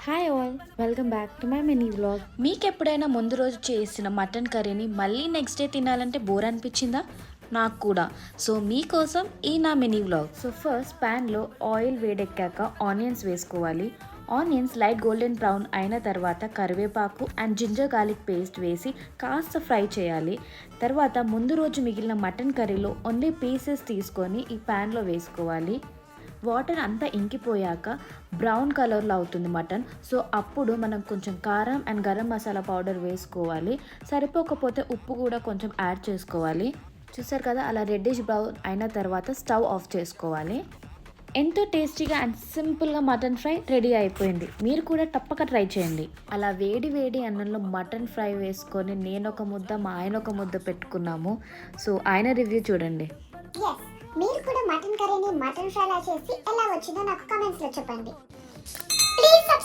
Hi all, welcome back to my mini vlog. మీకు ఎప్పుడైనా ముందు రోజు చేసిన మటన్ కర్రీని మళ్ళీ నెక్స్ట్ డే తినాలంటే బోర్ అనిపించిందా? నాకు కూడా. సో మీకోసం ఈ నా మినీ వ్లాగ్. సో ఫస్ట్ ప్యాన్లో ఆయిల్ వేడెక్కాక ఆనియన్స్ వేసుకోవాలి. ఆనియన్స్ లైట్ గోల్డెన్ బ్రౌన్ అయిన తర్వాత కరివేపాకు అండ్ జింజర్ గార్లిక్ పేస్ట్ వేసి కాస్త ఫ్రై చేయాలి. తర్వాత ముందు రోజు మిగిలిన మటన్ కర్రీలో ఓన్లీ పీసెస్ తీసుకొని ఈ ప్యాన్లో వేసుకోవాలి. వాటర్ అంతా ఇంకిపోయాక బ్రౌన్ కలర్లో అవుతుంది మటన్. సో అప్పుడు మనం కొంచెం కారం అండ్ గరం మసాలా పౌడర్ వేసుకోవాలి. సరిపోకపోతే ఉప్పు కూడా కొంచెం యాడ్ చేసుకోవాలి. చూసారు కదా, అలా రెడ్డిష్ బ్రౌన్ అయిన తర్వాత స్టవ్ ఆఫ్ చేసుకోవాలి. ఎంతో టేస్టీగా అండ్ సింపుల్గా మటన్ ఫ్రై రెడీ అయిపోయింది. మీరు కూడా తప్పక ట్రై చేయండి. అలా వేడి వేడి అన్నంలో మటన్ ఫ్రై వేసుకొని నేను ఒక ముద్ద, మా ఆయన ఒక ముద్ద పెట్టుకున్నాము. సో ఆయన రివ్యూ చూడండి. మీరు కూడా మటన్ కర్రీని మటన్ ఫ్రైలా చేసి ఎలా వచ్చిందో నాకు కామెంట్స్లో చెప్పండి. ప్లీజ్